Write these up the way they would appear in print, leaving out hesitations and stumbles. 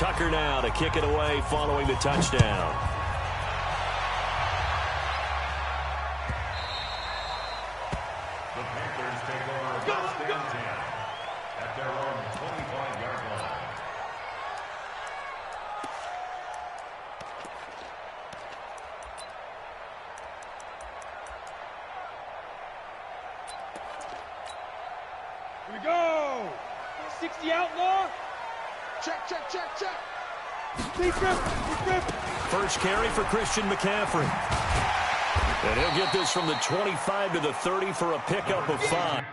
Tucker now to kick it away following the touchdown. The Panthers take over a first down 10 at their own 25-yard line. Here we go. 60 outlaw. Check, check, check, check. First carry for Christian McCaffrey. And he'll get this from the 25 to the 30 for a pickup of 5.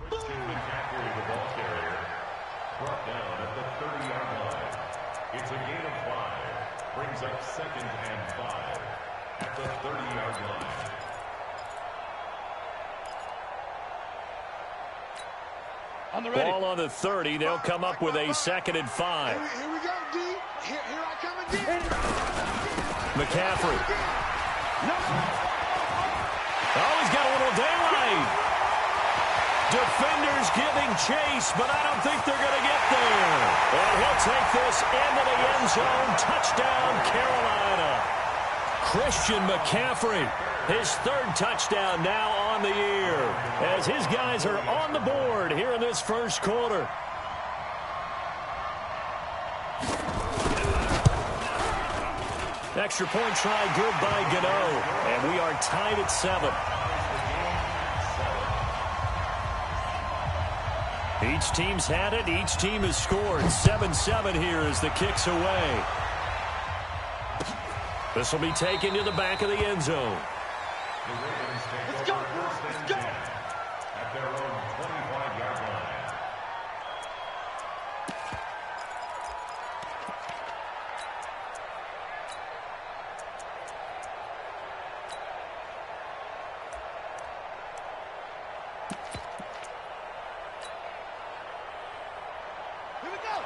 Christian McCaffrey, the ball carrier, brought down at the 30-yard line. It's a gain of 5. Brings up 2nd and 5 at the 30-yard line. On the ready. Ball on the 30. They'll come up with a 2nd and 5. Here we go, D. Here I come again. McCaffrey. Oh, he's got a little daylight. Defenders giving chase, but I don't think they're going to get there. And he'll take this into the end zone. Touchdown, Carolina. Christian McCaffrey, his 3rd touchdown now on the year, as his guys are on the board here in this first quarter. Extra point try good by Gano, and we are tied at 7. Each team's had it. Each team has scored. 7-7 here as the kick's away. This will be taken to the back of the end zone. Let's go. Let's go. At their own 25-yard line.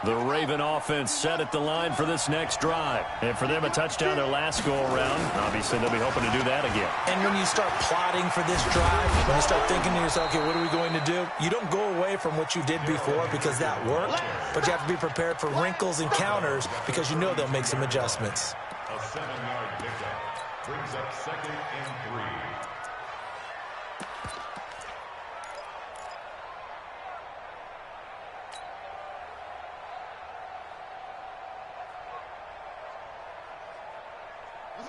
The Raven offense set at the line for this next drive. And for them, a touchdown their last go-around. Obviously, they'll be hoping to do that again. And when you start plotting for this drive, when you start thinking to yourself, okay, what are we going to do? You don't go away from what you did before because that worked, but you have to be prepared for wrinkles and counters because you know they'll make some adjustments. A 7-yard pickup brings up 2nd and 3.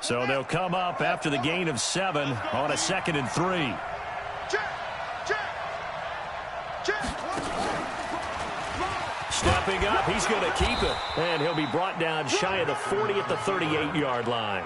So they'll come up after the gain of 7 on a 2nd and 3. Stepping up, he's going to keep it. And he'll be brought down shy of the 40 at the 38-yard line.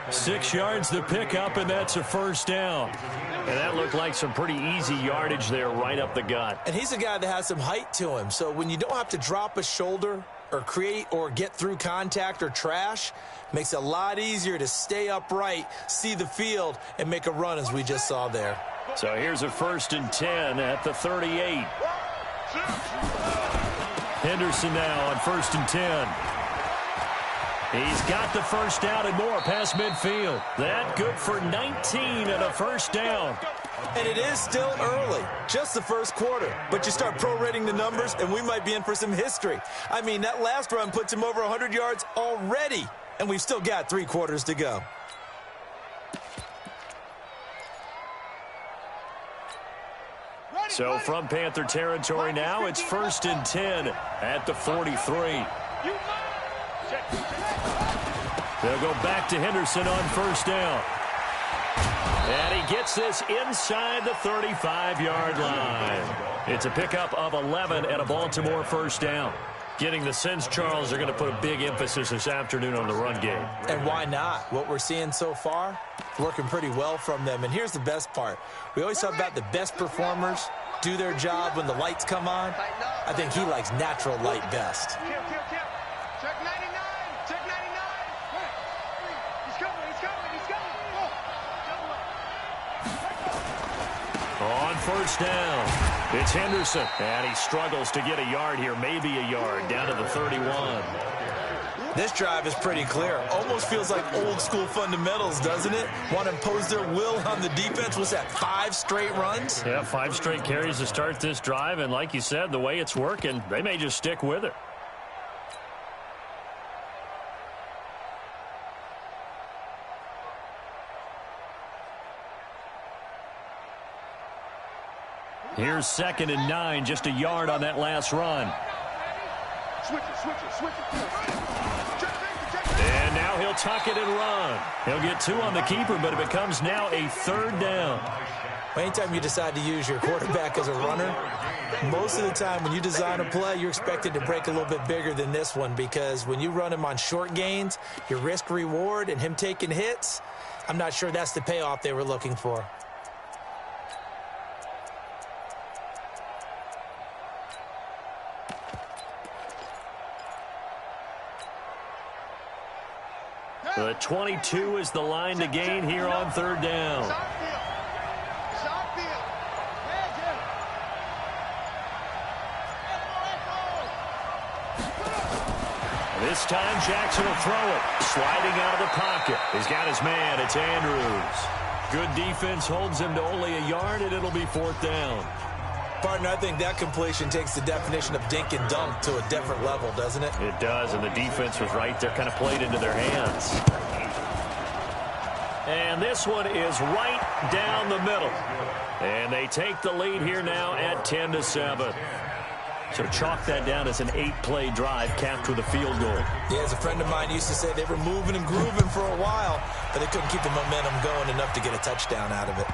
6 yards the pickup, and that's a first down. And that looked like some pretty easy yardage there right up the gut. And he's a guy that has some height to him. So when you don't have to drop a shoulder or create or get through contact or trash, makes it a lot easier to stay upright, see the field, and make a run as we just saw there. So here's a 1st and 10 at the 38. Henderson now on 1st and 10. He's got the first down and more past midfield. That good for 19 and a first down. And it is still early, just the first quarter. But you start prorating the numbers, and we might be in for some history. I mean, that last run puts him over 100 yards already, and we've still got 3 quarters to go. So from Panther territory now, it's 1st and 10 at the 43. They'll go back to Henderson on first down. And he gets this inside the 35-yard line. It's a pickup of 11 and a Baltimore first down. Getting the sense, Charles, they're going to put a big emphasis this afternoon on the run game. And why not? What we're seeing so far, working pretty well from them. And here's the best part. We always talk about the best performers do their job when the lights come on. I think he likes natural light best. Check 99. Check 99. He's coming. On first down, it's Henderson. And he struggles to get a yard here, maybe a yard, down to the 31. This drive is pretty clear. Almost feels like old school fundamentals, doesn't it? Want to impose their will on the defense. Was that 5 straight runs? Yeah, 5 straight carries to start this drive. And like you said, the way it's working, they may just stick with it. Here's 2nd and 9, just a yard on that last run. Switch it. And now he'll tuck it and run. He'll get 2 on the keeper, but it becomes now a 3rd down. Anytime you decide to use your quarterback as a runner, most of the time when you design a play, you're expected to break a little bit bigger than this one, because when you run him on short gains, your risk-reward and him taking hits, I'm not sure that's the payoff they were looking for. The 22 is the line to gain here on 3rd down. Short field. This time Jackson will throw it. Sliding out of the pocket. He's got his man. It's Andrews. Good defense holds him to only a yard, and it'll be 4th down. Partner, I think that completion takes the definition of dink and dunk to a different level, doesn't it? It does, and the defense was right there, kind of played into their hands. And this one is right down the middle. And they take the lead here now at 10-7. So chalk that down as an 8-play drive capped with a field goal. Yeah, as a friend of mine used to say, they were moving and grooving for a while, but they couldn't keep the momentum going enough to get a touchdown out of it.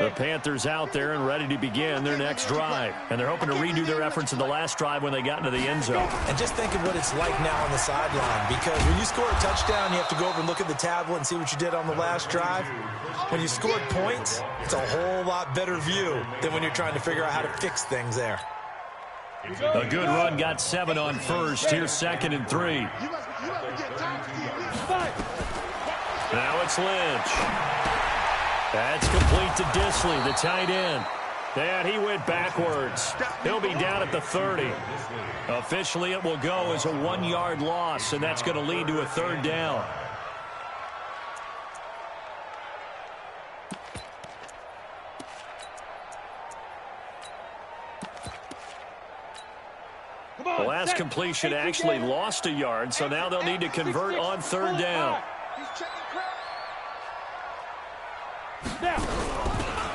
The Panthers out there and ready to begin their next drive. And they're hoping to redo their efforts in the last drive when they got into the end zone. And just think of what it's like now on the sideline, because when you score a touchdown, you have to go over and look at the tablet and see what you did on the last drive. When you scored points, it's a whole lot better view than when you're trying to figure out how to fix things there. A good run got 7 on first. Here's 2nd and 3. Now it's Lynch. That's complete to Disley, the tight end. And he went backwards. He'll be down at the 30. Officially, it will go as a 1-yard loss, and that's going to lead to a 3rd down. The last completion actually lost a yard, so now they'll need to convert on 3rd down.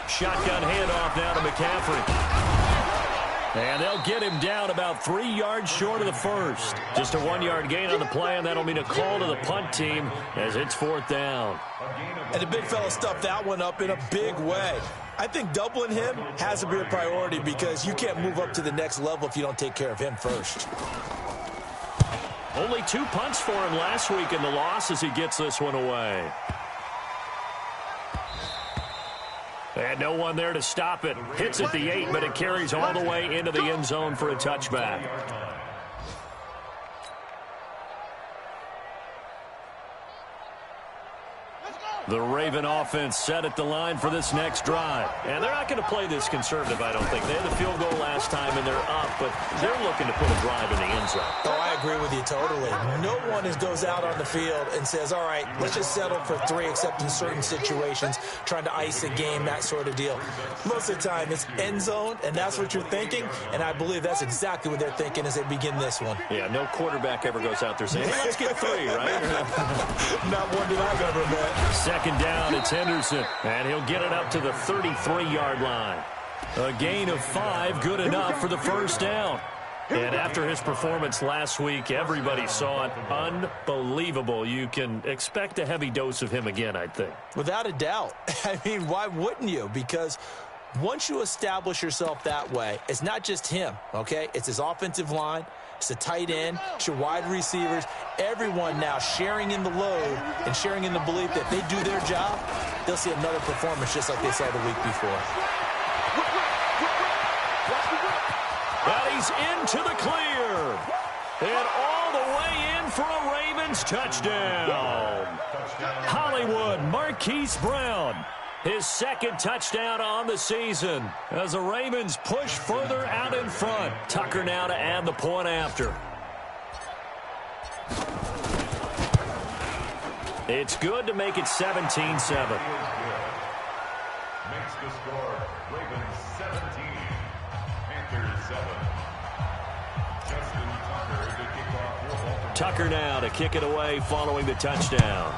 Shotgun handoff now to McCaffrey. And they'll get him down about 3 yards short of the first. Just a 1-yard gain on the play, and that'll mean a call to the punt team as it's 4th down. And the big fella stuffed that one up in a big way. I think doubling him has to be a priority, because you can't move up to the next level if you don't take care of him first. Only 2 punts for him last week in the loss as he gets this one away. And no one there to stop it. Hits at the 8, but it carries all the way into the end zone for a touchback. The Raven offense set at the line for this next drive. And they're not going to play this conservative, I don't think. They had the field goal last time, and they're up, but they're looking to put a drive in the end zone. Oh, I agree with you totally. No one goes out on the field and says, all right, let's just settle for 3, except in certain situations, trying to ice a game, that sort of deal. Most of the time, it's end zone, and that's what you're thinking, and I believe that's exactly what they're thinking as they begin this one. Yeah, no quarterback ever goes out there saying, hey, let's get 3, right? Not one that I've ever met. 2nd down, it's Henderson, and he'll get it up to the 33-yard line. A gain of 5, good enough for the 1st down. And after his performance last week, everybody saw it. Unbelievable. You can expect a heavy dose of him again, I think. Without a doubt. I mean, why wouldn't you? Because Once you establish yourself that way, it's not just him, okay? It's his offensive line, it's the tight end, it's your wide receivers, everyone now sharing in the load and sharing in the belief that if they do their job, they'll see another performance just like they saw the week before. And he's into the clear. And all the way in for a Ravens touchdown. Hollywood Marquise Brown, his second touchdown on the season as the Ravens push further out in front. Tucker now to add the point after. It's good to make it 17-7. Makes the score Ravens 17, Panthers 7. Justin Tucker to kick off for Baltimore. Tucker now to kick it away following the touchdown.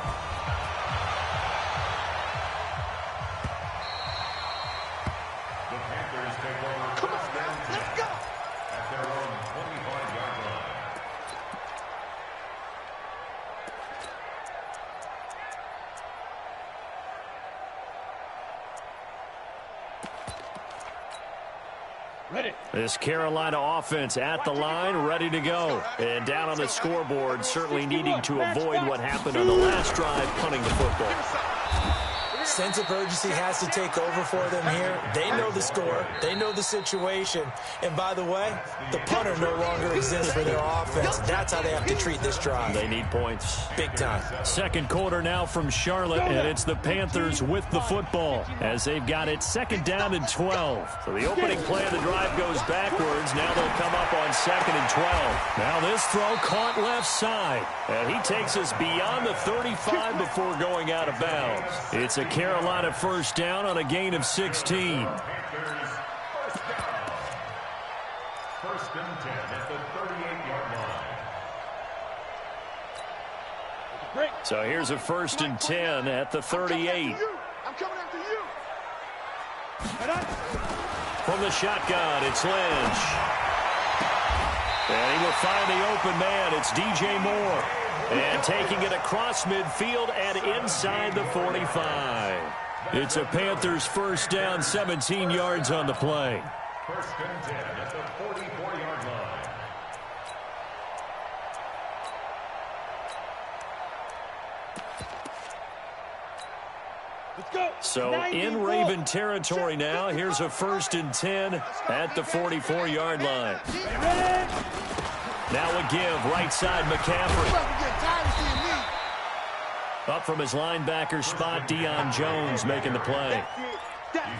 The Panthers take over. Come on, guys, let's go! At their own 25-yard line. Ready. This Carolina offense at the line, ready to go. And down on the scoreboard, certainly needing to avoid what happened on the last drive, punting the football. Sense of urgency has to take over for them here. They know the score. They know the situation. And by the way, the punter no longer exists for their offense. That's how they have to treat this drive. They need points. Big time. Second quarter now from Charlotte, and it's the Panthers with the football as they've got it second down and 12. So the opening play of the drive goes backwards. Now they'll come up on second and 12. Now this throw caught left side, and he takes us beyond the 35 before going out of bounds. It's a Carolina first down on a gain of 16. Panthers first down. First and 10 at the 38-yard line. So here's a first and 10 at the 38. I'm coming after you. From the shotgun, it's Lynch. And he will find the open man. It's DJ Moore. And taking it across midfield and inside the 45. It's a Panthers first down, 17 yards on the play. First and 10 at the 44-yard line. Let's go. So in Raven territory now, here's a first and 10 at the 44-yard line. Now a give, right side McCaffrey. Up from his linebacker spot, Deion Jones making the play.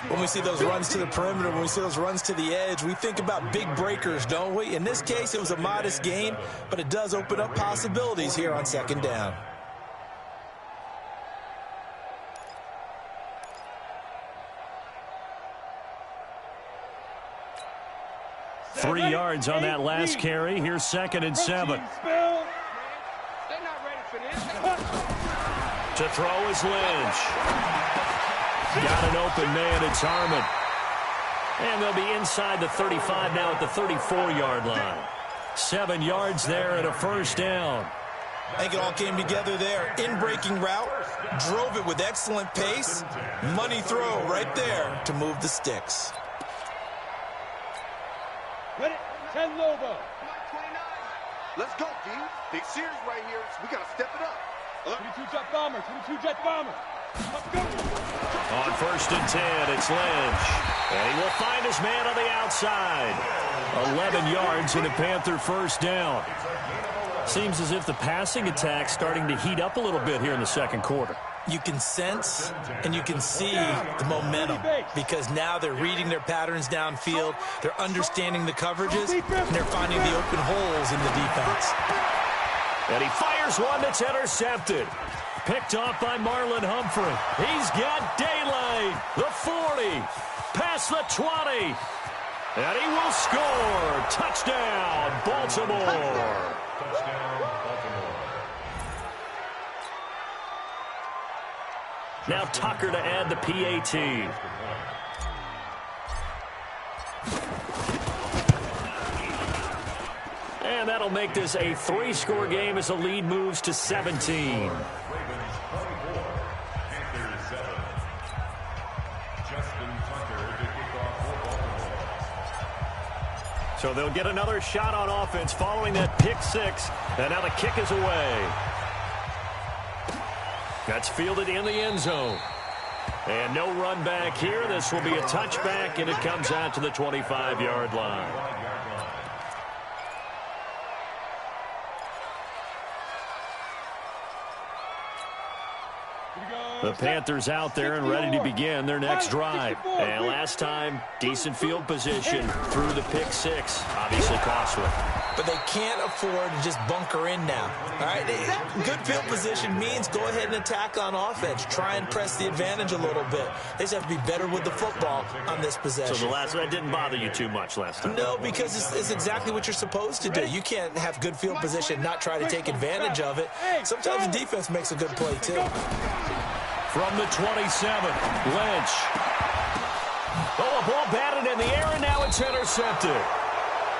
When we see those runs to the perimeter, when we see those runs to the edge, we think about big breakers, don't we? In this case, it was a modest gain, but it does open up possibilities here on second down. Three yards on that last carry. Here's second and 7. To throw is Lynch. Got an open man, it's Harmon. And they'll be inside the 35 now at the 34-yard line. 7 yards there and a first down. I think it all came together there. In-breaking route, drove it with excellent pace. Money throw right there to move the sticks. Ready? 10 Lobo. Let's go, D. Big series right here. So we got to step it up. 22 jet bomber. 22 jet bomber. Let's go. On first and 10, it's Lynch. And he will find his man on the outside. 11 yards and a Panther first down. Seems as if the passing attack's starting to heat up a little bit here in the second quarter. You can sense and you can see the momentum because now they're reading their patterns downfield, they're understanding the coverages, and they're finding the open holes in the defense. And he fires one that's intercepted. Picked off by Marlon Humphrey. He's got daylight. The 40. Past the 20. And he will score. Touchdown, Baltimore. Touchdown, Baltimore. Now Tucker to add the PAT. And that'll make this a 3-score game as the lead moves to 17. Ravens 24, Panthers 7. Justin Tucker to kick So they'll get another shot on offense following that pick six. And now the kick is away. That's fielded in the end zone. And no run back here. This will be a touchback, and it comes out to the 25-yard line. The Panthers out there and ready to begin their next drive. And last time, decent field position through the pick six. Obviously costly. But they can't afford to just bunker in now. All right, good field position means go ahead and attack on offense. Try and press the advantage a little bit. They just have to be better with the football on this possession. So that didn't bother you too much last time? No, because it's exactly what you're supposed to do. You can't have good field position and not try to take advantage of it. Sometimes the defense makes a good play, too. From the 27, Lynch. Oh, a ball batted in the air, and now it's intercepted.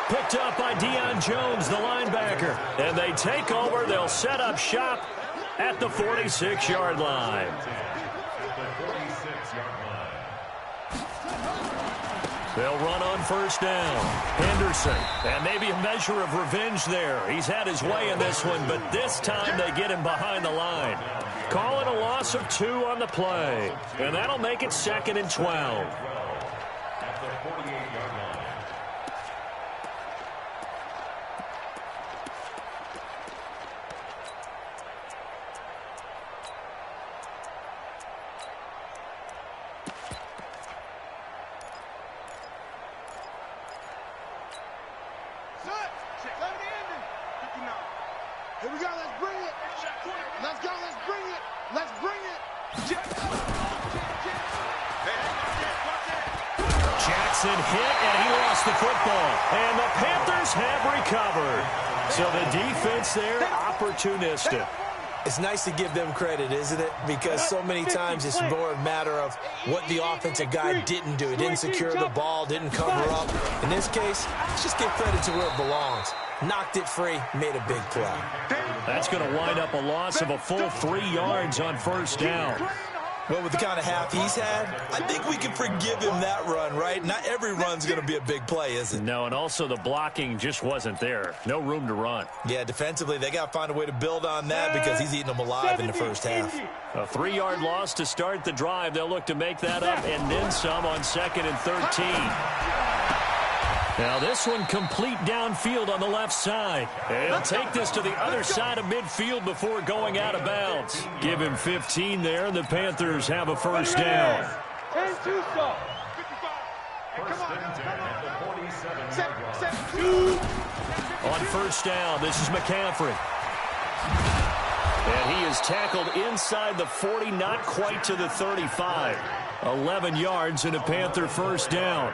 Picked up by Deion Jones, the linebacker. And they take over. They'll set up shop at the 46-yard line. They'll run on first down. Henderson. And maybe a measure of revenge there. He's had his way in this one, but this time they get him behind the line. Call it a loss of 2 on the play. And that'll make it 2nd and 12. At the 48-yard line. Here we go, let's bring it. Let's go, let's bring it. Let's bring it. Jackson hit, and he lost the football. And the Panthers have recovered. So the defense there, opportunistic. It's nice to give them credit, isn't it? Because so many times it's more a matter of what the offensive guy didn't do. He didn't secure the ball, didn't cover up. In this case, let's just give credit to where it belongs. Knocked it free, made a big play. That's going to wind up a loss of a full 3 yards on first down. Well, with the kind of half he's had, I think we can forgive him that run, right? Not every run's going to be a big play, is it? No, and also the blocking just wasn't there. No room to run. Yeah, defensively, they got to find a way to build on that because he's eating them alive in the first half. A 3-yard loss to start the drive. They'll look to make that up and then some on 2nd and 13. Now this one complete downfield on the left side. He'll take this to the other side of midfield before going out of bounds. Give him 15 there, and the Panthers have a first down. 10-2 stop. First and 10 at the 47. On first down, this is McCaffrey. And he is tackled inside the 40, not quite to the 35. 11 yards and a Panther first down.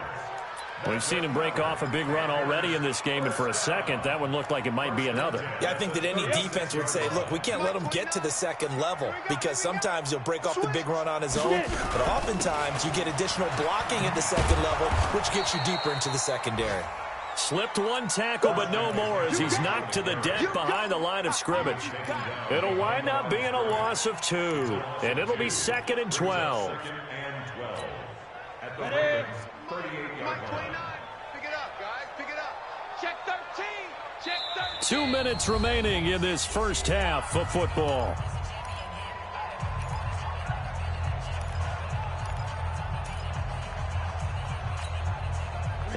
We've seen him break off a big run already in this game, and for a second, that one looked like it might be another. Yeah, I think that any defense would say, look, we can't let him get to the second level because sometimes he'll break off the big run on his own, but oftentimes you get additional blocking at the second level, which gets you deeper into the secondary. Slipped one tackle, but no more as he's knocked to the deck behind the line of scrimmage. It'll wind up being a loss of 2, and it'll be 2nd and 12. At the Ravens' 38-yard line. Pick it up, guys. Pick it up. Check 13. Check 13. 2 minutes remaining in this first half of football.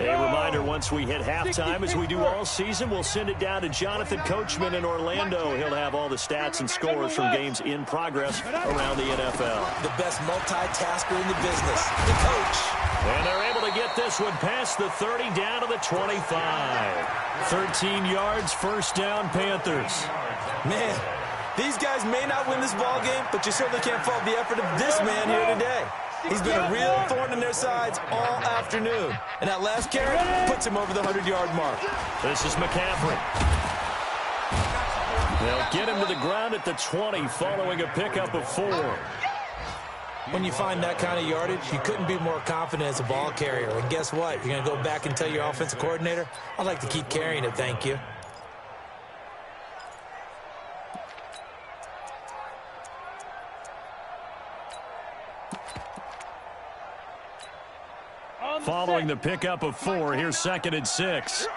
A reminder, once we hit halftime, as we do all season, we'll send it down to Jonathan Coachman in Orlando. He'll have all the stats and scores from games in progress around the NFL. The best multitasker in the business, the coach. And they're able to get this one past the 30 down to the 25. 13 yards, first down, Panthers. Man, these guys may not win this ball game, but you certainly can't fault the effort of this man here today. He's been a real thorn in their sides all afternoon. And that last carry puts him over the 100-yard mark. This is McCaffrey. They'll get him to the ground at the 20 following a pickup of 4. When you find that kind of yardage, you couldn't be more confident as a ball carrier. And guess what? You're going to go back and tell your offensive coordinator, I'd like to keep carrying it, thank you. following the pickup of 4. Here's 2nd and 6.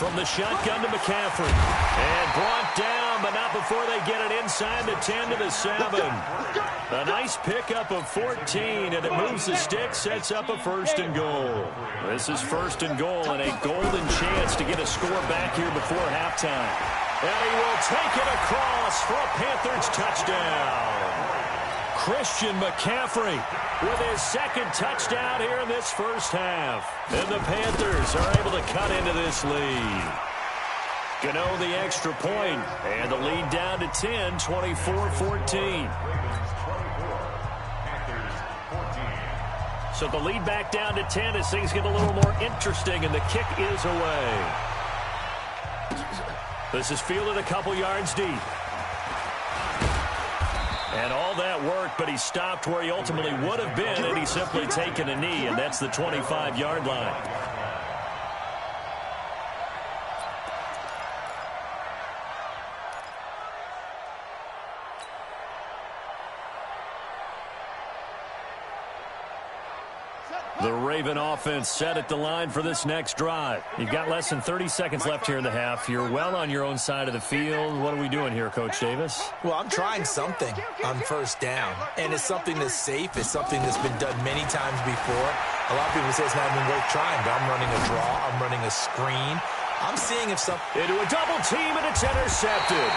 From the shotgun to McCaffrey. And brought down, but not before they get it inside the 10 to the 7. A nice pickup of 14, and it moves the stick, sets up a 1st and goal. This is 1st and goal, and a golden chance to get a score back here before halftime. And he will take it across for a Panthers touchdown. Christian McCaffrey with his 2nd touchdown here in this first half. And the Panthers are able to cut into this lead. Gano the extra point, and the lead down to 10, 24-14. So the lead back down to 10 as things get a little more interesting, and the kick is away. This is fielded a couple yards deep. And all that work, but he stopped where he ultimately would have been, and he's simply taken a knee, and that's the 25-yard line. The Raven offense set at the line for this next drive. You've got less than 30 seconds left here in the half. You're well on your own side of the field. What are we doing here, Coach Davis? Well, I'm trying something on 1st down, and it's something that's safe. It's something that's been done many times before. A lot of people say it's not even worth trying, but I'm running a draw. I'm running a screen. I'm seeing if something... Into a double team, and it's intercepted.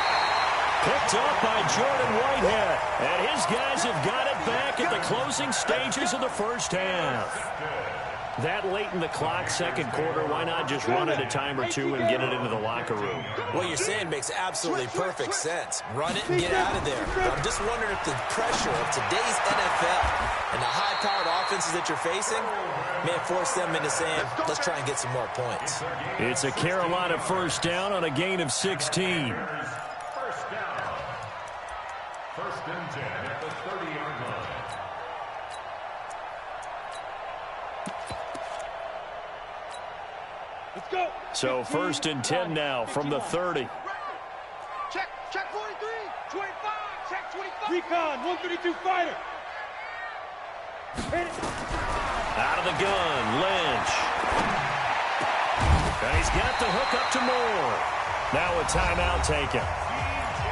Picked up by Jordan Whitehead. And his guys have got it back at the closing stages of the first half. That late in the clock, 2nd quarter, why not just run it a time or two and get it into the locker room? What you're saying makes absolutely perfect sense. Run it and get out of there. But I'm just wondering if the pressure of today's NFL and the high-powered offenses that you're facing may force them into saying, let's try and get some more points. It's a Carolina 1st down on a gain of 16. 1st and 10 at the 30-yard line. Let's go. So 1st and 10 now from the 30. Check 43. 25. Check 25. Recon, 132 fighter. Hit it. Out of the gun, Lynch. And he's got the hook up to Moore. Now a timeout taken.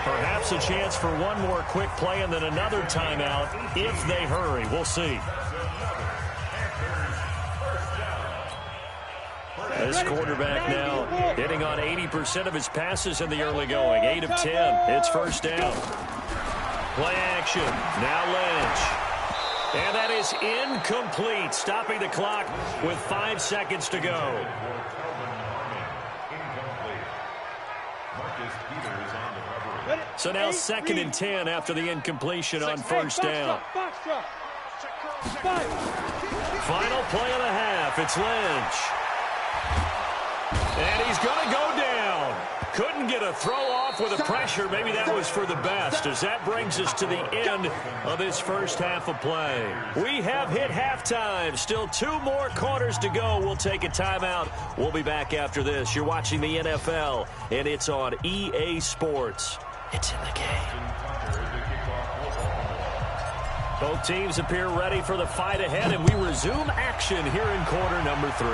Perhaps a chance for one more quick play and then another timeout if they hurry. We'll see. This quarterback now hitting on 80% of his passes in the early going. 8 of 10. It's 1st down. Play action. Now Lynch. And that is incomplete. Stopping the clock with 5 seconds to go. So now 2nd and 10 after the incompletion on 1st down. Final play of the half. It's Lynch. And he's going to go down. Couldn't get a throw off with the pressure. Maybe that was for the best, as that brings us to the end of this first half of play. We have hit halftime. Still 2 more quarters to go. We'll take a timeout. We'll be back after this. You're watching the NFL, and it's on EA Sports. It's in the game. Both teams appear ready for the fight ahead, and we resume action here in quarter number 3.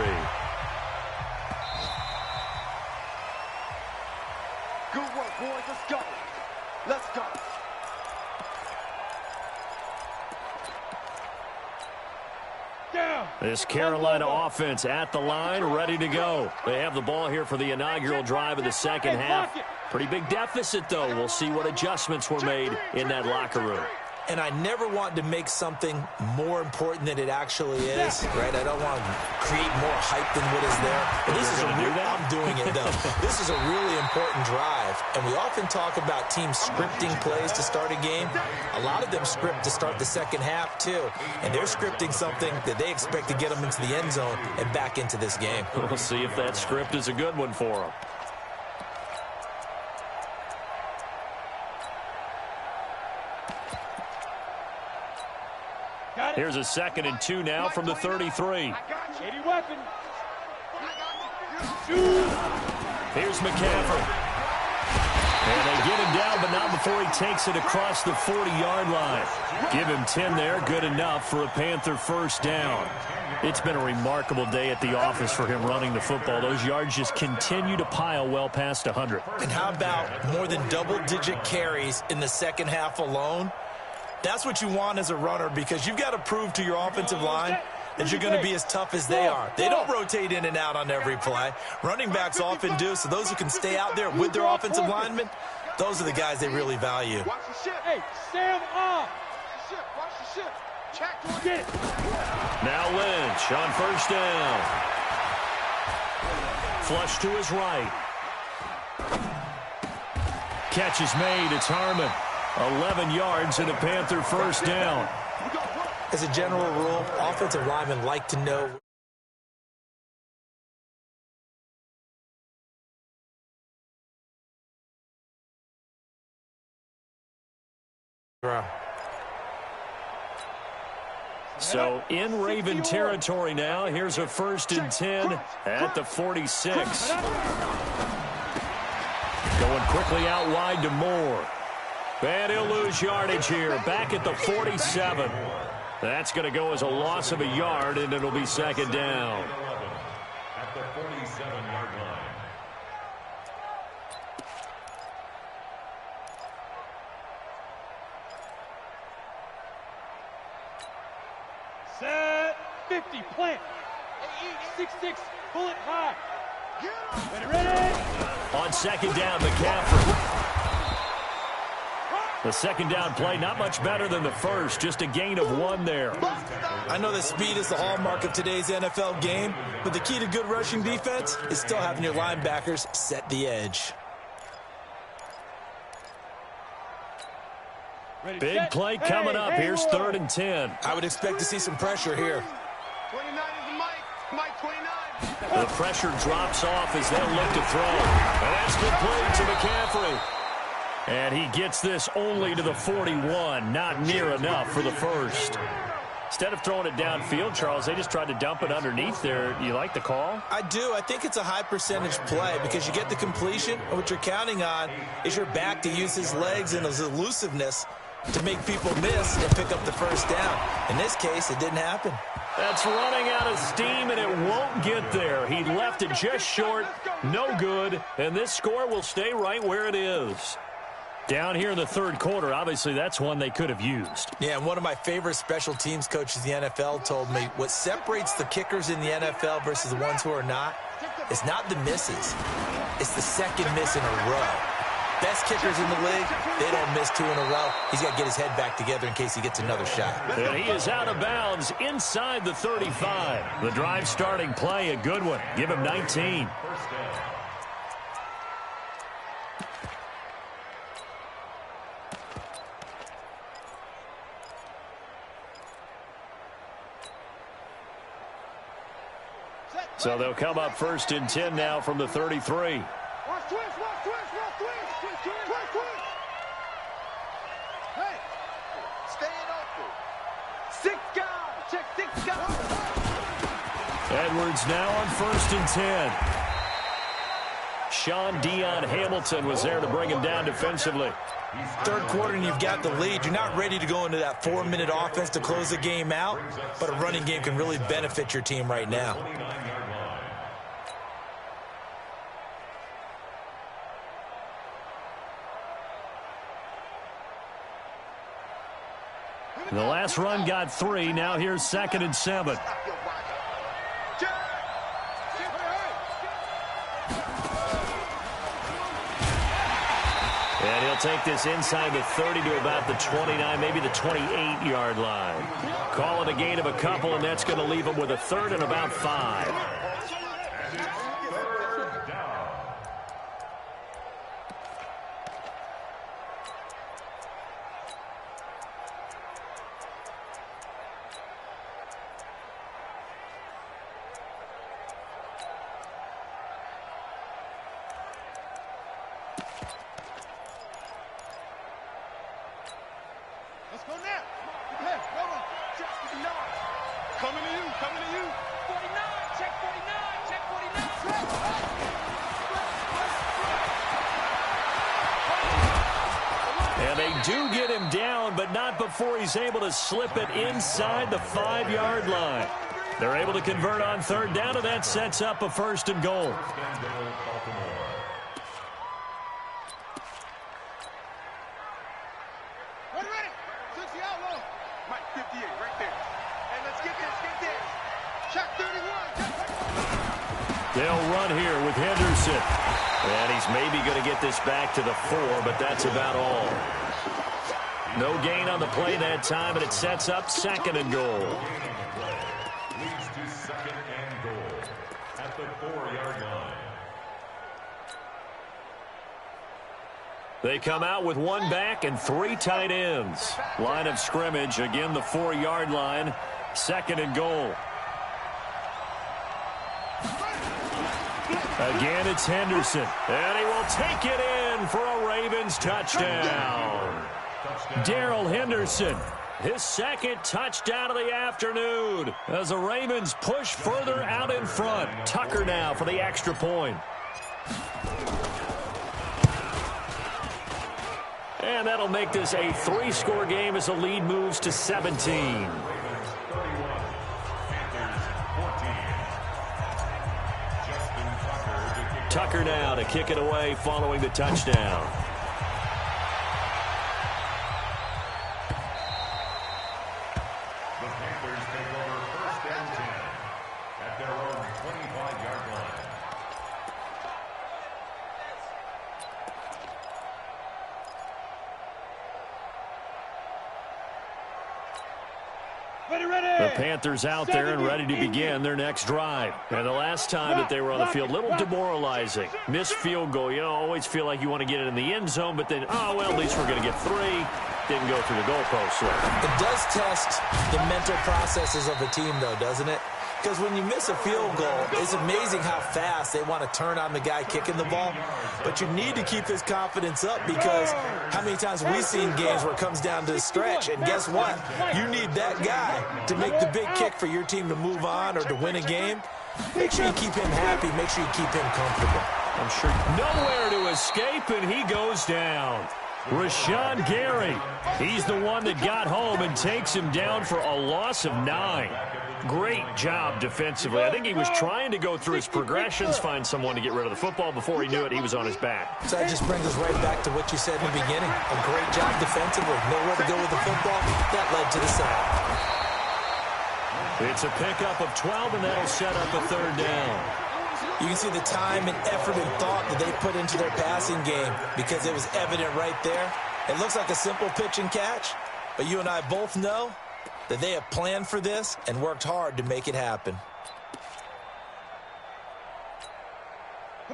Good work, boys. Let's go. Let's go. Down. This Carolina offense at the line, ready to go. They have the ball here for the inaugural drive of the second half. Pretty big deficit, though. We'll see what adjustments were made in that locker room. And I never want to make something more important than it actually is, right? I don't want to create more hype than what is there. But this is I'm doing it, though. This is a really important drive. And we often talk about teams scripting plays to start a game. A lot of them script to start the second half, too. And they're scripting something that they expect to get them into the end zone and back into this game. We'll see if that script is a good one for them. Here's a 2nd and 2 now from the 33. 80 weapons. Here's McCaffrey. And they get him down, but not before he takes it across the 40-yard line. Give him 10 there, good enough for a Panther first down. It's been a remarkable day at the office for him running the football. Those yards just continue to pile well past 100. And how about more than double-digit carries in the second half alone? That's what you want as a runner, because you've got to prove to your offensive line that you're going to be as tough as they are. They don't rotate in and out on every play. Running backs often do, so those who can stay out there with their offensive linemen, those are the guys they really value. Watch the ship. Hey, Sam off. Watch the ship. Check. Get it. Now Lynch on first down. Flush to his right. Catch is made. It's Harmon. 11 yards and a Panther first down. As a general rule, offensive linemen like to know So in Raven territory now. Here's a 1st and 10 at the 46. Going quickly out wide to Moore. And he'll lose yardage here. Back at the 47. That's going to go as a loss of a yard, and it'll be second down. At the 47-yard line. Set. 50. Plant. 6-6. Bullet high. Ready. On second down, McCaffrey. The second down play, not much better than the first. Just a gain of 1 there. I know that speed is the hallmark of today's NFL game, but the key to good rushing defense is still having your linebackers set the edge. Big play coming up. Here's 3rd and 10. I would expect to see some pressure here. 29 is the Mike. Mike 29. The pressure drops off as they'll look to throw. And that's good play to McCaffrey. And he gets this only to the 41. Not near enough for the first. Instead of throwing it downfield, Charles, they just tried to dump it underneath there. You like the call? I do. I think it's a high percentage play because you get the completion, and what you're counting on is your back to use his legs and his elusiveness to make people miss and pick up the first down. In this case, it didn't happen. That's running out of steam, and it won't get there. He left it just short. No good. And this score will stay right where it is. Down here in the 3rd quarter, obviously that's one they could have used. Yeah, and one of my favorite special teams coaches in the NFL told me what separates the kickers in the NFL versus the ones who are not is not the misses. It's the second miss in a row. Best kickers in the league, they don't miss 2 in a row. He's got to get his head back together in case he gets another shot. And he is out of bounds inside the 35. The drive starting play, a good one. Give him 19. So they'll come up 1st and 10 now from the 33. Watch twist. Hey, Staying open. 6 guys. Check 6 guys. Edwards now on 1st and 10. Sean Dion Hamilton was there to bring him down defensively. 3rd quarter and you've got the lead. You're not ready to go into that 4-minute offense to close the game out, but a running game can really benefit your team right now. The last run got 3. Now here's 2nd and 7. And he'll take this inside the 30 to about the 29, maybe the 28-yard line. Call it a gain of a couple, and that's going to leave him with a 3rd and about 5. Let's go now. Hey, no one. Check 49. Coming to you. 49. Check 49. And they do get him down, but not before he's able to slip it inside the 5-yard line. They're able to convert on third down, and that sets up a 1st and goal. Ready. 60 outlaw. Mike 58 right there. And let's get this. Check 31. They'll run here with Henderson. And he's maybe going to get this back to the 4, but that's about all. No gain on the play that time, and it sets up 2nd and goal. Leads to 2nd and goal at the 4-yard line. They come out with 1 back and 3 tight ends. Line of scrimmage, again the 4-yard line, 2nd and goal. Again, it's Henderson, and he will take it in for a Ravens touchdown. Darrell Henderson, his 2nd touchdown of the afternoon as the Ravens push further out in front. Tucker now for the extra point. And that'll make this a 3-score game as the lead moves to 17. Tucker now to kick it away following the touchdown. The Panthers take over 1st and 10 at their own 25-yard line. The Panthers out there and ready to begin their next drive. And the last time that they were on the field, a little demoralizing. Missed field goal. You know, always feel like you want to get it in the end zone, but then, oh, well, at least we're going to get 3. Didn't go through the goalpost. It does test the mental processes of a team, though, doesn't it? Because when you miss a field goal, it's amazing how fast they want to turn on the guy kicking the ball. But you need to keep this confidence up because how many times have we seen games where it comes down to the stretch, and guess what? You need that guy to make the big kick for your team to move on or to win a game. Make sure you keep him happy. Make sure you keep him comfortable. I'm sure nowhere to escape, and he goes down. Rashawn Gary, he's the one that got home and takes him down for a loss of 9. Great job defensively. I think he was trying to go through his progressions, find someone to get rid of the football. Before he knew it, he was on his back. So that just brings us right back to what you said in the beginning. A great job defensively. Nowhere to go with the football. That led to the sack. It's a pickup of 12, and that'll set up a 3rd down. You can see the time and effort and thought that they put into their passing game because it was evident right there. It looks like a simple pitch and catch, but you and I both know that they have planned for this and worked hard to make it happen.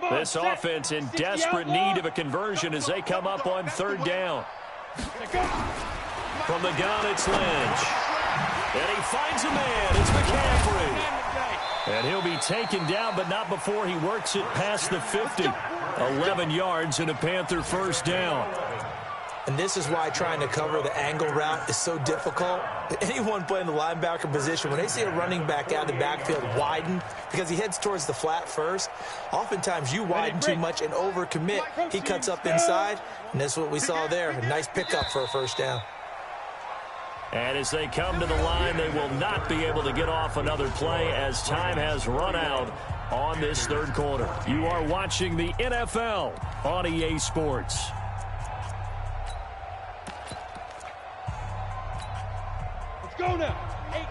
This offense in desperate need of a conversion as they come up on 3rd down. From the gun, it's Lynch. And he finds a man. It's McCaffrey. And he'll be taken down, but not before he works it past the 50. 11 yards and a Panther 1st down. And this is why trying to cover the angle route is so difficult. Anyone playing the linebacker position, when they see a running back out of the backfield widen because he heads towards the flat first, oftentimes you widen too much and overcommit. He cuts up inside, and that's what we saw there. A nice pickup for a 1st down. And as they come to the line, they will not be able to get off another play as time has run out on this 3rd quarter. You are watching the NFL on EA Sports. Go now. 18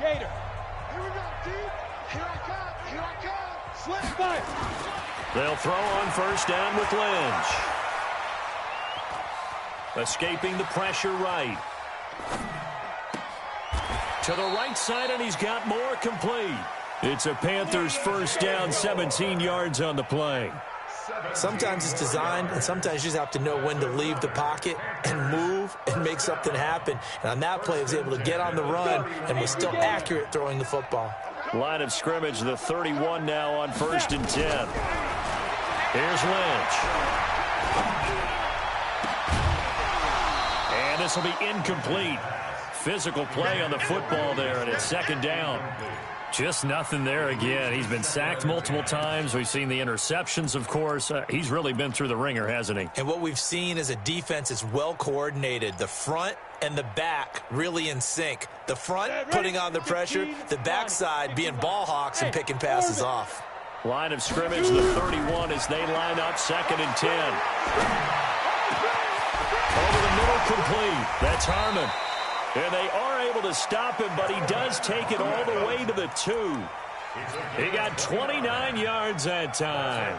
Gator. Here we go, D. Here I come. Slip fire. They'll throw on 1st down with Lynch. Escaping the pressure right. To the right side, and he's got more complete. It's a Panthers 1st down, 17 yards on the play. Sometimes it's designed, and sometimes you just have to know when to leave the pocket and move and make something happen. And on that play, he was able to get on the run and was still accurate throwing the football. Line of scrimmage, the 31 now on 1st and 10. Here's Lynch. And this will be incomplete. Physical play on the football there, and it's 2nd down. Just nothing there again. He's been sacked multiple times. We've seen the interceptions, of course. He's really been through the ringer, hasn't he? And what we've seen is a defense that's well coordinated. The front and the back really in sync. The front putting on the pressure, the backside being ball hawks and picking passes off. Line of scrimmage, the 31 as they line up 2nd and 10. Over the middle, complete. That's Harmon. And they are able to stop him, but he does take it all the way to the 2. He got 29 yards that time.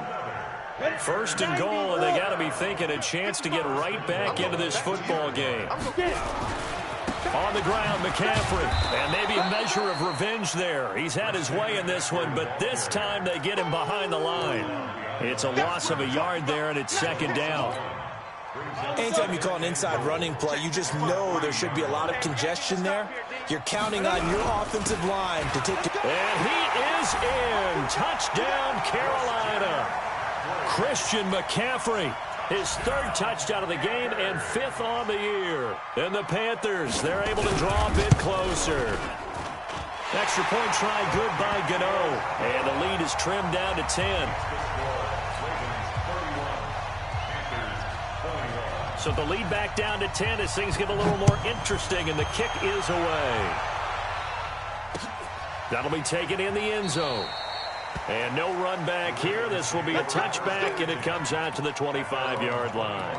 1st and goal, and they got to be thinking a chance to get right back into this football game. On the ground, McCaffrey. And maybe a measure of revenge there. He's had his way in this one, but this time they get him behind the line. It's a loss of a yard there, and it's 2nd down. Anytime you call an inside running play, you just know there should be a lot of congestion there. You're counting on your offensive line to take it. And he is in. Touchdown, Carolina. Christian McCaffrey, his 3rd touchdown of the game and 5th on the year. And the Panthers, they're able to draw a bit closer. Extra point try good by Gano. And the lead is trimmed down to 10. So the lead back down to 10 as things get a little more interesting, and the kick is away. That'll be taken in the end zone. And no run back here. This will be a touchback, and it comes out to the 25-yard line.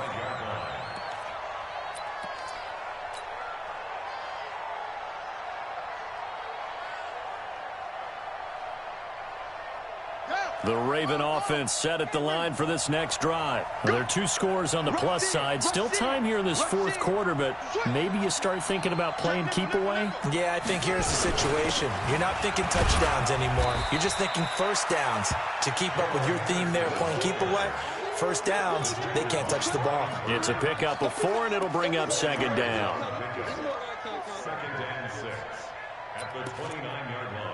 The Raven offense set at the line for this next drive. Well, there are 2 scores on the plus side. Still time here in this 4th quarter, but maybe you start thinking about playing keep away? Yeah, I think here's the situation. You're not thinking touchdowns anymore. You're just thinking first downs. To keep up with your theme there, playing keep away, first downs, they can't touch the ball. It's a pickup of 4, and it'll bring up 2nd down. 2nd and 6 at the 29-yard line.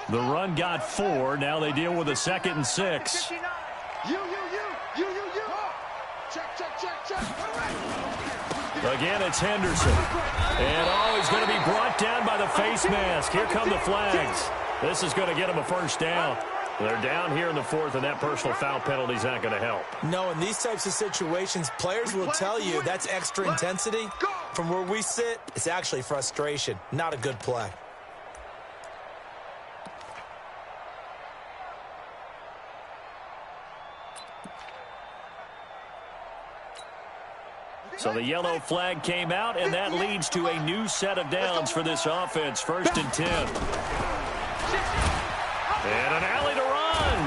The run got 4. Now they deal with a 2nd and 6. You. Check. Again, it's Henderson. And, he's going to be brought down by the face mask. Here come the flags. This is going to get him a 1st down. They're down here in the 4th, and that personal foul penalty is not going to help. No, in these types of situations, players will tell you that's extra intensity. From where we sit, it's actually frustration. Not a good play. So the yellow flag came out, and that leads to a new set of downs for this offense. 1st and 10. And an alley to run.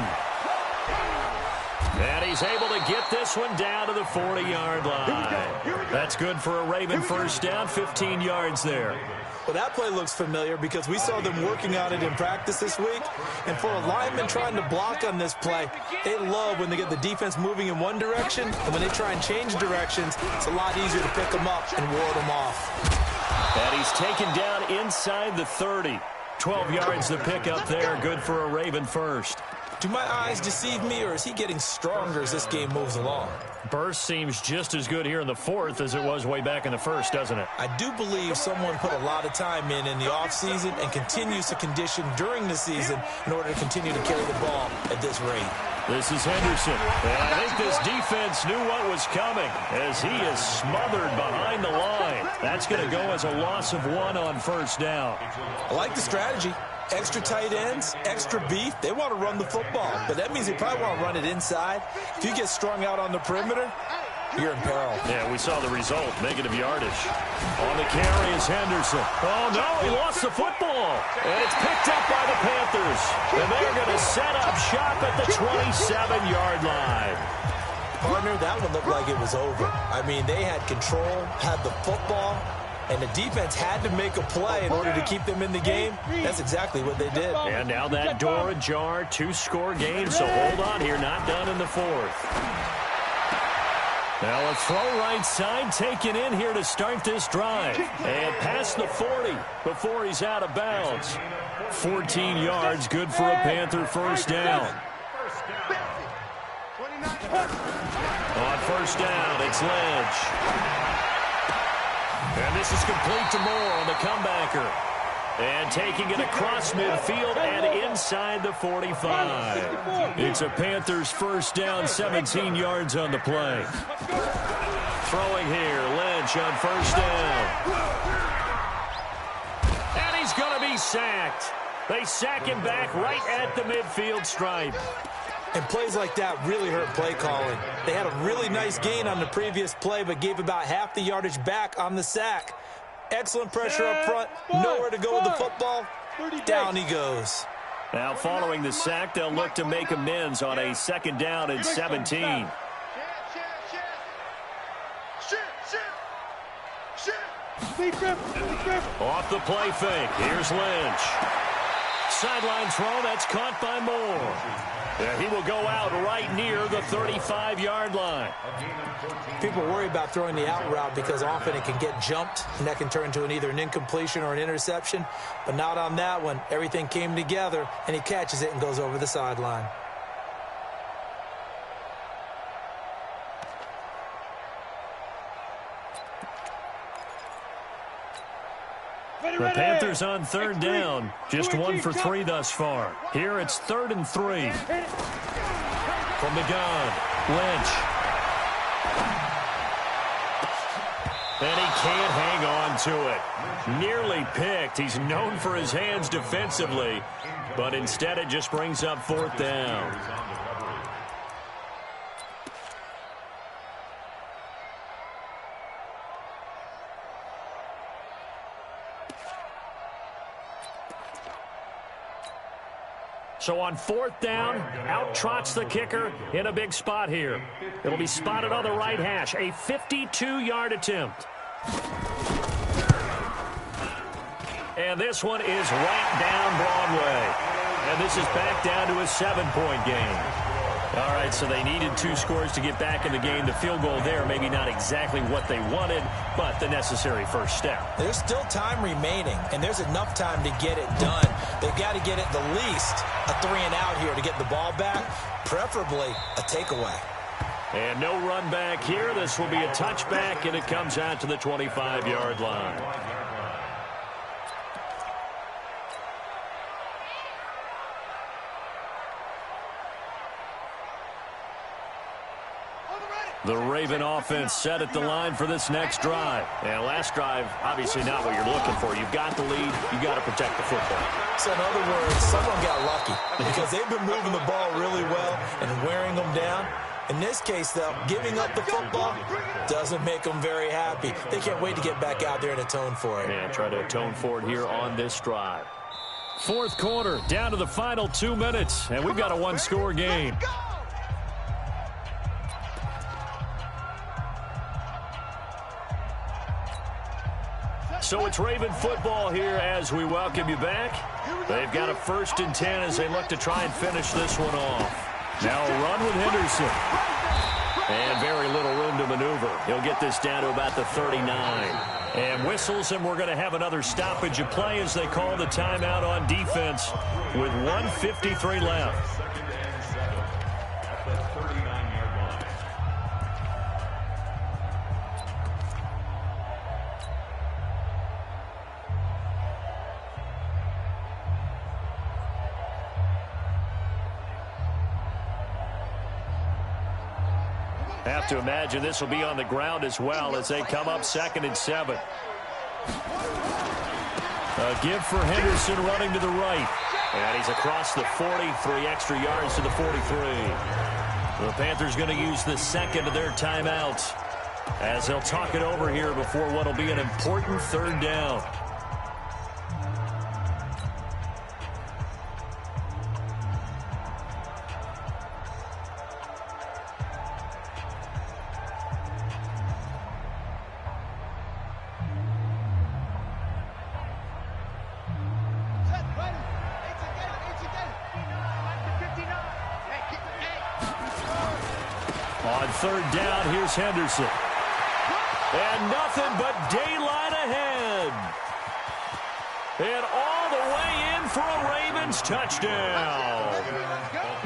And he's able to get this one down to the 40-yard line. That's good for a Raven 1st down, 15 yards there. Well, that play looks familiar because we saw them working on it in practice this week. And for a lineman trying to block on this play, they love when they get the defense moving in one direction. And when they try and change directions, it's a lot easier to pick them up and ward them off. And he's taken down inside the 30. 12 yards to pick up there. Good for a Raven 1st. Do my eyes deceive me, or is he getting stronger as this game moves along? Burst seems just as good here in the 4th as it was way back in the 1st, doesn't it? I do believe someone put a lot of time in the offseason and continues to condition during the season in order to continue to carry the ball at this rate. This is Henderson. And I think this defense knew what was coming as he is smothered behind the line. That's going to go as a loss of 1 on 1st down. I like the strategy. Extra tight ends, extra beef. They want to run the football, but that means they probably want to run it inside. If you get strung out on the perimeter, you're in peril. Yeah, we saw the result, negative yardage. On the carry is Henderson. Oh, no, he lost the football. And it's picked up by the Panthers. And they're going to set up shop at the 27-yard line. Partner, that one looked like it was over. I mean, they had control, had the football, and the defense had to make a play in order to keep them in the game. That's exactly what they did. And now that door ajar, 2-score game, so hold on here, not done in the 4th. Now a throw right side taken in here to start this drive. And past the 40 before he's out of bounds. 14 yards, good for a Panther 1st down. On 1st down, it's Ledge. And this is complete to Moore on the comebacker. And taking it across midfield and inside the 45. It's a Panthers first down, 17 yards on the play. Throwing here, Lynch on first down. And he's going to be sacked. They sack him back right at the midfield stripe. And plays like that really hurt play calling. They had a really nice gain on the previous play, but gave about half the yardage back on the sack. Excellent pressure up front. Nowhere to go with the football. Down he goes. Now following the sack, they'll look to make amends on a second down and 17. Off the play fake. Here's Lynch. Sideline throw. That's caught by Moore. He will go out right near the 35-yard line. People worry about throwing the out route because often it can get jumped, and that can turn into either an incompletion or an interception. But not on that one. Everything came together, and he catches it and goes over the sideline. The Panthers on third down. Just 1 for 3 thus far. Here it's 3rd and 3. From the gun, Lynch. And he can't hang on to it. Nearly picked. He's known for his hands defensively, but instead it just brings up 4th down. So on 4th down, out trots the kicker in a big spot here. It'll be spotted on the right hash, a 52-yard attempt. And this one is right down Broadway. And this is back down to a 7-point game. All right, so they needed 2 scores to get back in the game. The field goal there, maybe not exactly what they wanted, but the necessary first step. There's still time remaining, and there's enough time to get it done. They've got to get it the least a 3-and-out here to get the ball back, preferably a takeaway. And no run back here. This will be a touchback, and it comes out to the 25-yard line. The Raven offense set at the line for this next drive. And last drive, obviously not what you're looking for. You've got the lead. You've got to protect the football. So in other words, someone got lucky because they've been moving the ball really well and wearing them down. In this case, though, giving up the football doesn't make them very happy. They can't wait to get back out there and atone for it. And try to atone for it here on this drive. 4th quarter, down to the final 2 minutes, and we've got a 1-score game. So it's Raven football here as we welcome you back. They've got a 1st and 10 as they look to try and finish this one off. Now a run with Henderson. And very little room to maneuver. He'll get this down to about the 39. And whistles, and we're going to have another stoppage of play as they call the timeout on defense with 1:53 left. Have to imagine this will be on the ground as well as they come up 2nd and 7. A give for Henderson running to the right. And he's across the 40, 3 extra yards to the 43. The Panthers going to use the 2nd of their timeouts as they'll talk it over here before what will be an important 3rd down. On 3rd down, here's Henderson. And nothing but daylight ahead. And all the way in for a Raven Ravens touchdown.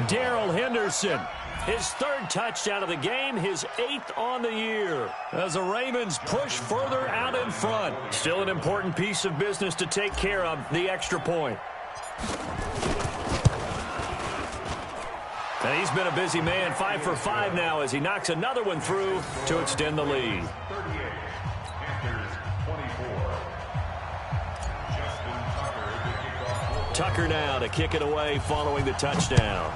Darrell Henderson, his third touchdown of the game, his 8th on the year. As the Ravens push further out in front. Still an important piece of business to take care of, the extra point. And he's been a busy man, 5 for 5 now as he knocks another one through to extend the lead. 38, Panthers 24. Justin Tucker to kick off. Tucker now to kick it away following the touchdown.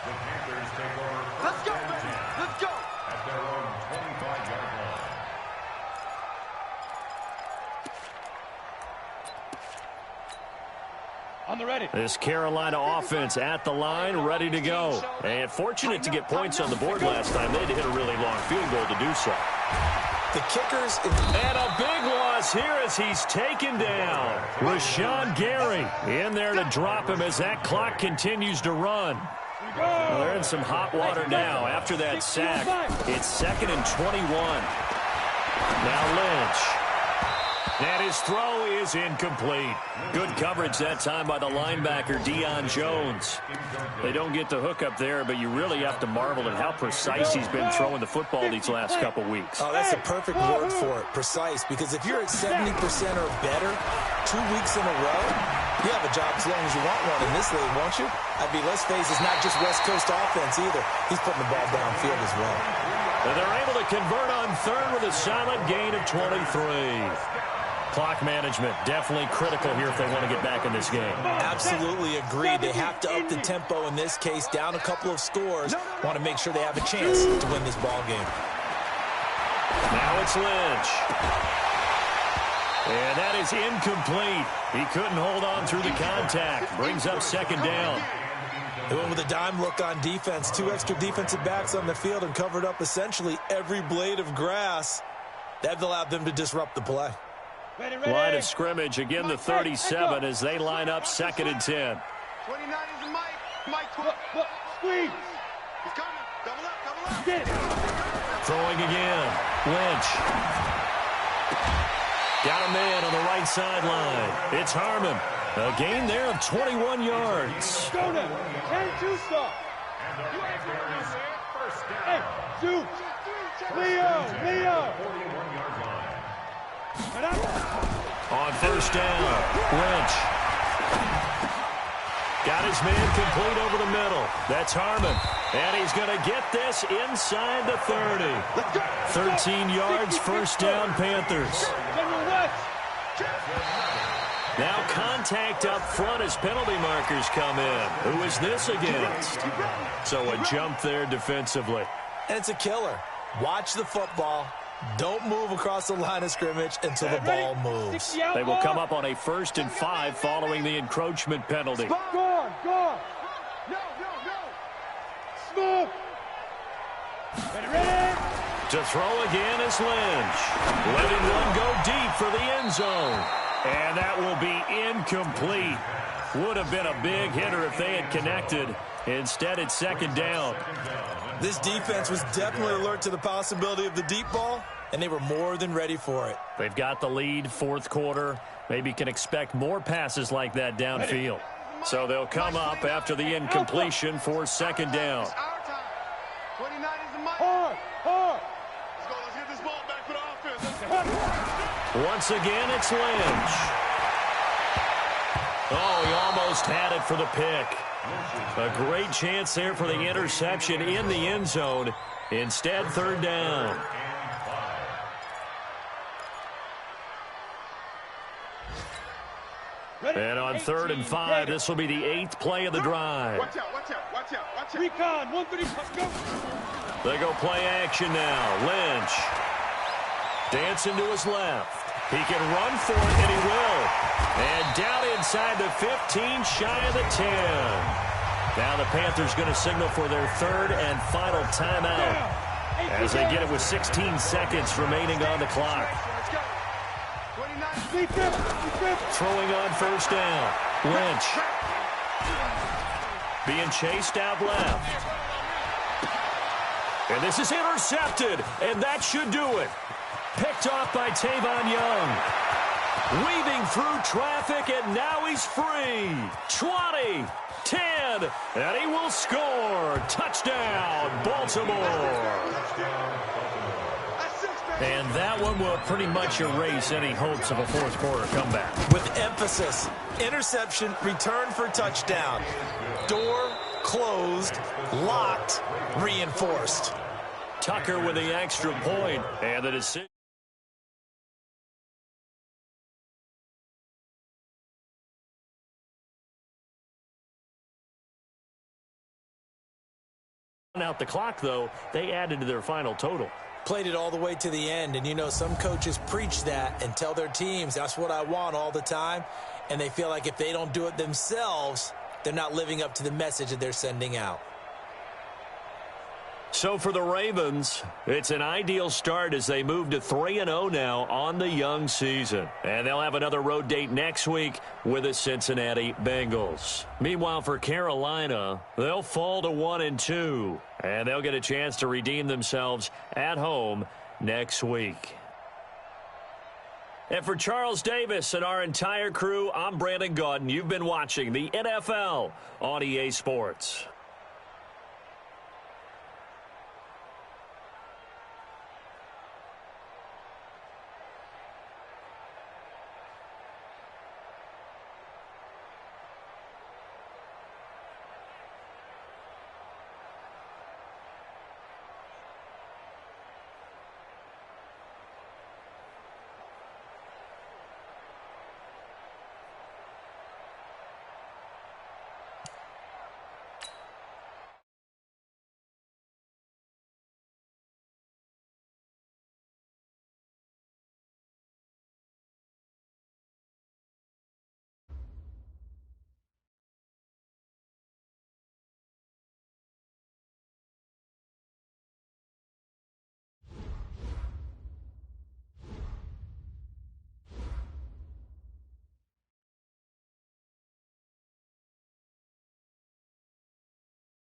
The Panthers take over. Let's go, baby. Let's go. At their own 25-yard line. On the ready. This Carolina offense at the line, ready to go. And fortunate to get points on the board last time. They had to hit a really long field goal to do so. The kickers... And a big loss here as he's taken down. Rashawn Gary in there to drop him as that clock continues to run. Well, they're in some hot water now after that sack. It's 2nd and 21. Now Lynch. And his throw is incomplete. Good coverage that time by the linebacker, Deion Jones. They don't get the hook up there, but you really have to marvel at how precise he's been throwing the football these last couple weeks. Oh, that's a perfect word for it, precise. Because if you're at 70% or better 2 weeks in a row, you have a job as long as you want one in this league, won't you? Let's face it, it's not just West Coast offense either. He's putting the ball downfield as well. And they're able to convert on third with a solid gain of 23. Clock management, definitely critical here if they want to get back in this game. Absolutely agreed. They have to up the tempo in this case, down a couple of scores. Want to make sure they have a chance to win this ball game. Now it's Lynch. And that is incomplete. He couldn't hold on through the contact. Brings up 2nd down. They went with a dime look on defense. 2 extra defensive backs on the field and covered up essentially every blade of grass. That allowed them to disrupt the play. Line of scrimmage, again the 37 as they line up 2nd and 10. 29 is the Mike. Mike, Look, squeeze. he's coming. Double up, double up. Get it. Throwing again. Lynch. Got a man on the right sideline. It's Harmon. A gain there of 21 yards. Go now. 10-2 stop. Hey, shoot. Leo. 41-yard line. On 1st down, Lynch. Got his man complete over the middle. That's Harmon. And he's going to get this inside the 30. 13 yards, 1st down, Panthers. Now contact up front as penalty markers come in. Who is this against? So a jump there defensively. And it's a killer. Watch the football. Don't move across the line of scrimmage until the ball moves. They will come up on a 1st and 5 following the encroachment penalty. Go on. No. Smooth. Ready. To throw again is Lynch. Letting one go deep for the end zone. And that will be incomplete. Would have been a big hitter if they had connected. Instead, it's 2nd down. This defense was definitely alert to the possibility of the deep ball, and they were more than ready for it. They've got the lead, 4th quarter. Maybe can expect more passes like that downfield. So they'll come up after the incompletion for 2nd down. It's our time. 29 is the Mike. Hard. Let's go. Let's get this ball back for the offense. Once again, it's Lynch. Oh, he almost had it for the pick. A great chance there for the interception in the end zone. Instead, 3rd down. And on 3rd and 5, this will be the 8th play of the drive. Watch out. Recon, 130, go. They go play action now. Lynch. Dancing to his left. He can run for it, and he will. And down inside the 15, shy of the 10. Now the Panthers going to signal for their 3rd and final timeout as they get it with 16 seconds remaining on the clock. Throwing on 1st down. Lynch. Being chased out left. And this is intercepted, and that should do it. Picked Picked off by Tavon Young. Weaving through traffic, and now he's free. 20, 10, and he will score. Touchdown, Baltimore. And that one will pretty much erase any hopes of a fourth quarter comeback. With emphasis, interception, return for touchdown. Door closed, locked, reinforced. Tucker with the extra point, and the decision. Out the clock, though, they added to their final total. Played it all the way to the end, and you know some coaches preach that and tell their teams that's what I want all the time, and they feel like if they don't do it themselves, they're not living up to the message that they're sending out. So for the Ravens, it's an ideal start as they move to 3-0 now on the young season. And they'll have another road date next week with the Cincinnati Bengals. Meanwhile, for Carolina, they'll fall to 1-2. And they'll get a chance to redeem themselves at home next week. And for Charles Davis and our entire crew, I'm Brandon Gaudin. You've been watching the NFL on EA Sports.